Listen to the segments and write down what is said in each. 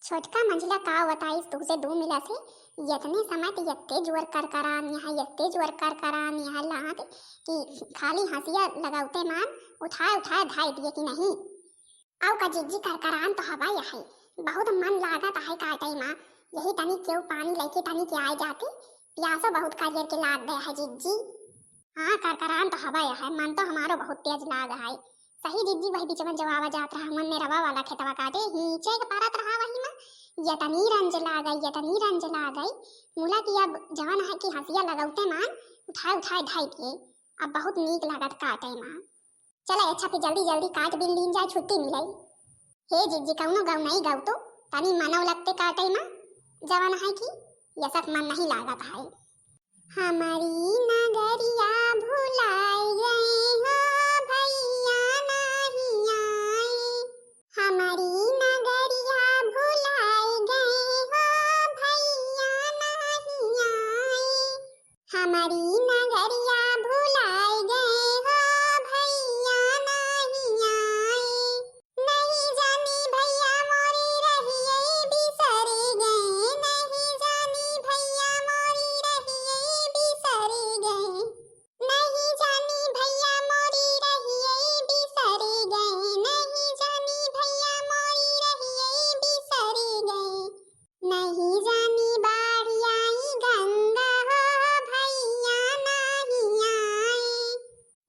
छोटका मंझला का बताइस तुझसे दू मिला से यतने समय ते यत्ते जोर कर करान यहाँ यत्ते जोर कर करान यहाँ लात कि खाली हंसिया लगाउते मान उठाए उठाए धाई दिए कि नहीं। आउ का जिज्जी कर करान तो हवा यही बहुत मन लागत है काटई माँ यही तनी क्यों पानी लेके तनी के आए जाते प्यासो बहुत काजर के लाग गया है जिज्जी। हाँ कर करान तो हवा यही मन तो हमारो बहुत तेज लाग है। सही जिज्जी वही बीच में जवाब जात रहा मन में रवा वाला खेतवा काटे नीचे के पारत रहा वही में यतनी रंज ला गई मुला की अब जवान है कि हंसिया लगाउते मान उठाए उठाए ढाई दिए अब बहुत नीक लागत काटे माँ। चला अच्छा फिर जल्दी जल्दी काट बिन लीन जाए छुट्टी मिले। हे जिज्जी कौनो गाँव नहीं गाँव तो तनी मनो लगते काटे माँ जवान है कि यसक मन नहीं लागत है। हमारी नगरिया भुलाई गए हो भैया नहीं आए हमारी नगरिया भुलाई गए हो भैया नहीं आए हमारी नगरिया भुलाई गए हो भैया नहीं आए नहीं जानी भैया मोरी रहिए बिसर गए नहीं जानी भैया मोरी रहिए बिसर गए नहीं जानी भैया मोरी रहिए बिसर गए नहीं जानी भैया मोरी रहिए बिसर गए नहीं जानी बाढ़ आई गंगा हो भैया नहीं आए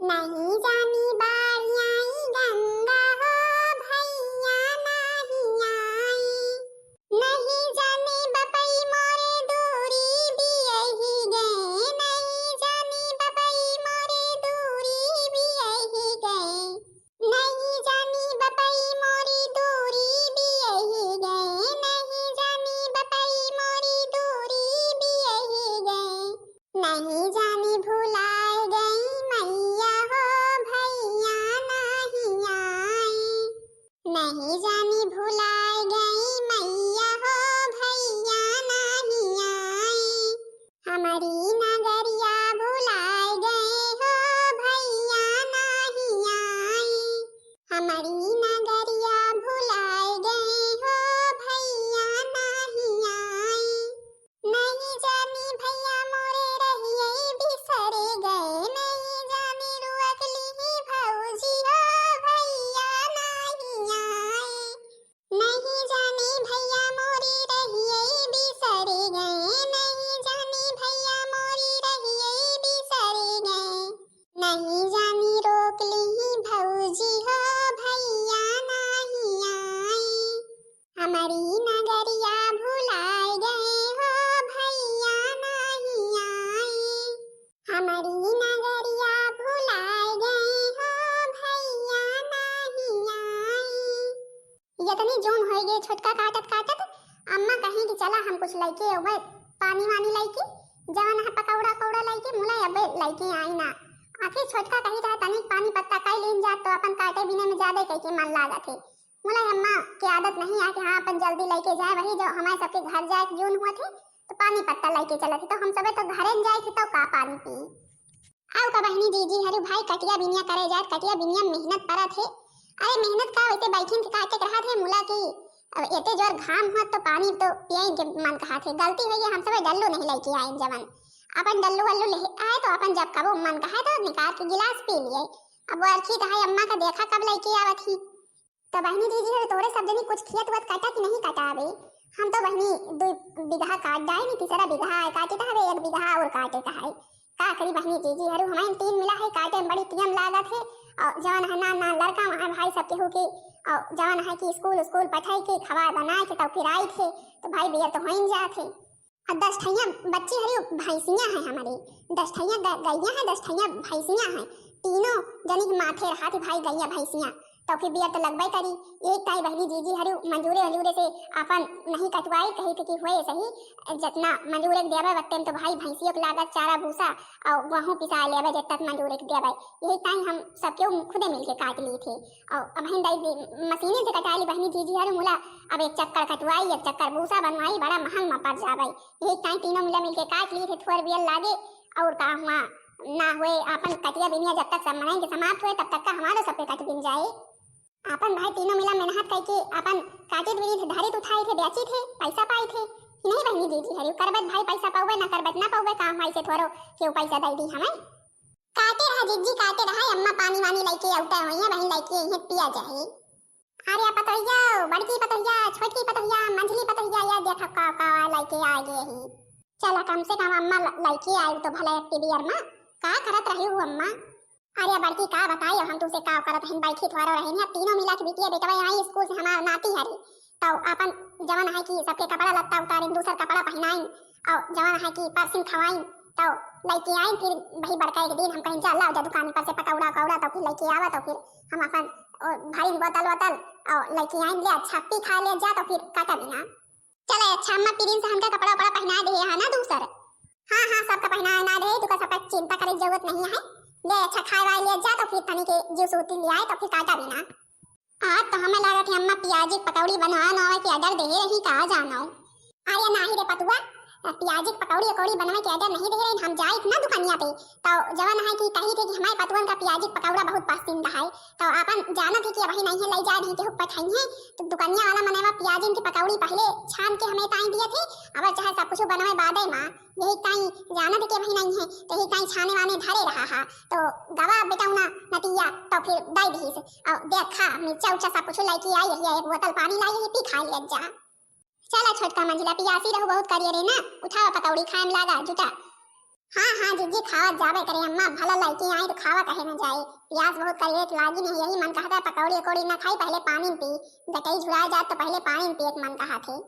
नहीं जानी बाढ़ आई गंगा हो भैया नहीं आए नहीं जाने बपई मोरे दूरी भी यही गए नहीं जाने बपई मोरे दूरी भी यही गए नहीं जानी बपई मोरी दूरी भी यही गए नहीं जानी बपई मोरी दूरी भी यही गए नहीं जानी भुलाए गई मैया हो भैया नहीं आए नहीं जानी भुलाए गई मैया हो भैया नहीं आए हमारी नगरिया भुलाए गए हो भैया नहीं आए हमारी नगरिया भुलाए गए हो भैया नहीं आए नहीं जानी भैया मोरे रहिए बिसर गए नहीं जानी रुअकली भौजी हो भैया नहीं आए नहीं जानी भैया मोरी रहिए बिसर गए नहीं जानी भैया मोरी रहिए बिसर गए नहीं जानी रोक ली भौजी हो भैया नहीं आए हमारी नगरिया भुलाए गए हो भैया नहीं आए हमारी नगरिया भुलाए गए हो भैया नहीं आए। यतनी जोन हो गए छोटका काटत काटत अम्मा कहीं कि चला हम कुछ लाइके ओए पानी वानी लाइके जवन है पकौड़ा कौड़ा लाइके मुला अबे लाइके आई ना आखिर छोटका कहीं रहा तनी पानी पत्ता काई लेन जात तो अपन काटे बिने में ज्यादा कह के मन लागत है मुला अम्मा की आदत नहीं है कि हाँ अपन जल्दी लाइके जाए वही जो हमारे सबके घर जाए जोन हुआ थे तो पानी पत्ता लाइके चला थे तो हम सबे तो घरे जाए थे तो का पानी पी आओ का बहनी दीदी हरु भाई कटिया बिनिया करे जात कटिया बिनिया मेहनत करा थे अरे मेहनत का वैसे बैठिन के काटे रहा थे मुला की अब एते जोर घाम हुआ तो पानी तो पिए के मन कहा थे गलती है ये हम सब डल्लो नहीं लेके आए जवन अपन डल्लो वल्लो ले आए तो अपन जब कबो मन कहा तो निकाल के गिलास पी लिए अब वो अर्खी तो है अम्मा का देखा कब लेके आवत थी तो बहनी दीदी है तोरे सब जनी कुछ खेत वत काटा कि नहीं काटा अबे हम तो बहनी 2 बीघा काट जाए नहीं तीसरा बीघा है काटे तो है 1 बीघा और काटे का है का करी बहनी दीदी हरु हमारे 3 मिला है काटे में बड़ी टीम लागत है और जवान है ना लड़का वहाँ भाई सब केहू के और जवान है कि स्कूल पठाई के खवा बनाए थे तब फिर आई थे तो भाई बियर तो हो जाते और 10 ठैया बच्चे हरी भैंसियाँ हैं हमारी 10 ठैया गैया हैं 10 ठैया भैंसियाँ हैं तीनों जनी के माथे रहा थे भाई गैया भैंसियाँ तो फिर बियर तो लगवाई करी एक ताई बहनी जीजी हरु मंजूरे से अपन नहीं कटवाई कही थे कि होए सही जितना मंजूरे के देवे वक्त तो भाई भैंसियों के लागत चारा भूसा और गेहूं पिसा लेवे जितना मंजूरे के देवे यही ताई हम सब क्यों खुदे मिलके काट लिए थे और अब हम दाई मशीने से कटा ली बहनी जीजी हरु मुला अब एक चक्कर कटवाई एक चक्कर भूसा बनवाई बड़ा महंग में पड़ जावे यही ताई तीनों मिलके काट लिए थे थोड़ा बियर लागे और का हुआ ना हुए अपन कटिया बिनिया जब तक सब मनाएंगे समाप्त हुए तब तक का हमारा सब पे कट बिन जाए अपन भाई तीनों मिला मेहनत करके अपन काटे बीड़ी थे धरे उठाए थे बेची थे पैसा पाए थे कि नहीं बहनी दीदी हरी करबत भाई पैसा पावे ना करबत ना पावे काम भाई से थोरो क्यों पैसा दे दी हमें काटे रहा जीजी काटे रहा अम्मा पानी वानी लेके औटा होइया बहन लेके यहीं पिया जाए अरे पतोहिया बड़की पतोहिया छोटी पतोहिया मंझली पतोहिया या देखा का लेके आ गए ही चला कम से कम अम्मा लेके आई तो भला एक्टिवियर में का करत रही हूं अम्मा अरे बड़की का बताई हम तुमसे का करत हन बैठी थोड़ा रहे ने तीनों मिला के बिटिया बेटवा आई स्कूल से हमार नाती हरी तो अपन जवन है कि सबके कपड़ा लत्ता उतारिन दूसर कपड़ा पहनाइन और जवन है कि परसिन खवाइन तो लेके आई फिर वही बड़का एक दिन हम कहीं चला उधर दुकान पर से पकौड़ा कौड़ा तो फिर लेके आवा तो फिर हम अपन भारी बोतल वोतल और लेके आई ले अच्छा पी खा ले जा तो फिर काटा बिना चले अच्छा अम्मा पीरिन से हमका कपड़ा उपड़ा पहना दे है ना दूसर हां सबका पहना ना दे तो का सब चिंता करे जरूरत नहीं है ले अच्छा खाए वाले ले जा तो फिर तनी के जूस उती ले आए तो फिर काटा बिना आज तो हमें लगा कि अम्मा प्याजी पकौड़ी बना ना कि ऑर्डर दे रही कहा जाना अरे नहीं रे पतुआ प्याजी पकौड़ी पकौड़ी बनाने के ऑर्डर नहीं दे रहे हम जाए ना दुकानिया पे तो जवन है कि कही थे कि हमारे पतुअन का प्याजी पकौड़ा बहुत पसंद है तो अपन जाना थे कि वही नहीं है ले जा नहीं थे पठाई है तो दुकानिया वाला मनेवा प्याजी की पकौड़ी पहले छान के हमें ताई दिए थे अब चाहे सब कुछ बनावे बादे मां यही कहीं जाना थे कि वही नहीं है तो यही कहीं छाने वाने धरे रहा है तो गवा बेटा ना नतिया तो फिर दे दी और देखा मिर्चा उच्चा सब कुछ लेके आई है एक बोतल पानी लाई है पी खा लिया जा चला छोटका मंजिला पियासी रहो बहुत करिए रे ना उठावा पकौड़ी खाएम लागा जुटा हां जीजी खावा जावे करे अम्मा भला लेके आई तो खावा कहे ना जाए प्यास बहुत करिए लागी नहीं यही मन कहता पकौड़ी कोड़ी ना खाई पहले पानी पी गटई झुरा जा तो पहले पानी पी एक मन कहा थे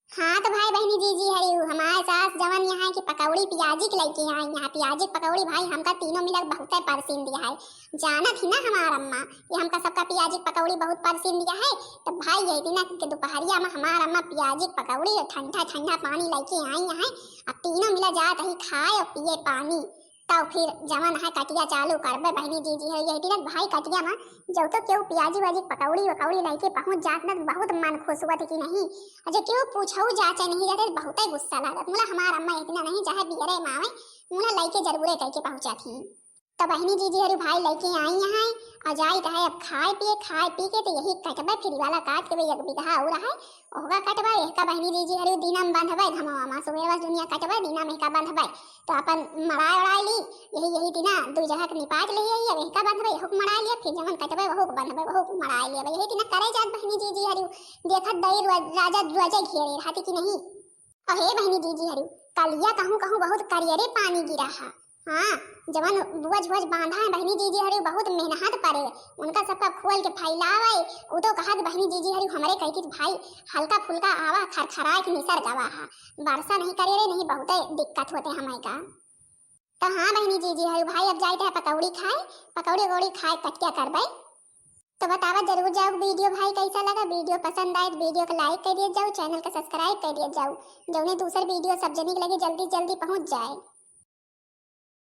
हाँ तो भाई बहनी जीजी हरी हमारे सास जवन यहाँ की पकौड़ी प्याजी के लेके आई यहाँ प्याजी पकौड़ी भाई हमका तीनों मिलकर बहुत पसंद दिया है जाना थी ना हमारा अम्मा ये हमका सबका प्याजी पकौड़ी बहुत पसंद दिया है तो भाई यही दिन के दोपहरिया में हमारा अम्मा प्याजी पकौड़ी और ठंडा ठंडा पानी लेके आई है अब तीनों मिला जात ही खाए और पिए पानी तो फिर जवन है कटिया चालू करबे बहनी जीजी है यही दिन भाई कटिया में जो तो क्यों प्याजी वाजी पकौड़ी वकौड़ी लेके पहुंच जात ना बहुत मन खुश हुआ थी कि नहीं अजय क्यों पूछो जाचे नहीं जाते बहुत ही गुस्सा लागत मुला हमारा अम्मा इतना नहीं चाहे बिगड़े मावे मुला लेके जरूर करके पहुंचा थी तो बहनी जीजी हरु भाई लेके आई यहाँ और जाई रहे अब खाए पी के तो यही कटबे फिर वाला काट के एक बिगहा हो रहा है होगा कटबे इसका बहनी जीजी हरु दिनम बंधबे धमावा मा सुबह दुनिया कटबे दिना में का बंधबे तो अपन मराय उड़ाई ली यही दिना दो जगह के निपाट ले आई अब इसका बंधबे हुक मराय लिया फिर जवन कटबे वो बंधबे वो मराय लिया यही दिना करे जात बहनी जीजी हरु देखत दई राजा ध्वजा घेरे रहती कि नहीं अहे बहनी जीजी हरु कलिया कहूं बहुत करियरे पानी गिरा है हाँ जवन बुआज बुआज बांधा है बहनी जीजी हरी बहुत मेहनत पड़े उनका सबका खोल के फैलावे वो तो कहा बहनी जीजी हरी हमारे कह के भाई हल्का फुल्का आवा खरखरा के निसर गवा है वर्षा नहीं करे रे नहीं बहुत दिक्कत होते हमें का तो हाँ बहनी जीजी हरी भाई अब जाते हैं पकौड़ी गोड़ी खाए कटिया करबे तो बतावा जरूर जाओ वीडियो भाई कैसा लगा वीडियो पसंद आए तो वीडियो को लाइक कर दिए जाओ चैनल को सब्सक्राइब कर दिए जाओ जो दूसरा वीडियो सब जने के लगे जल्दी पहुंच जाए।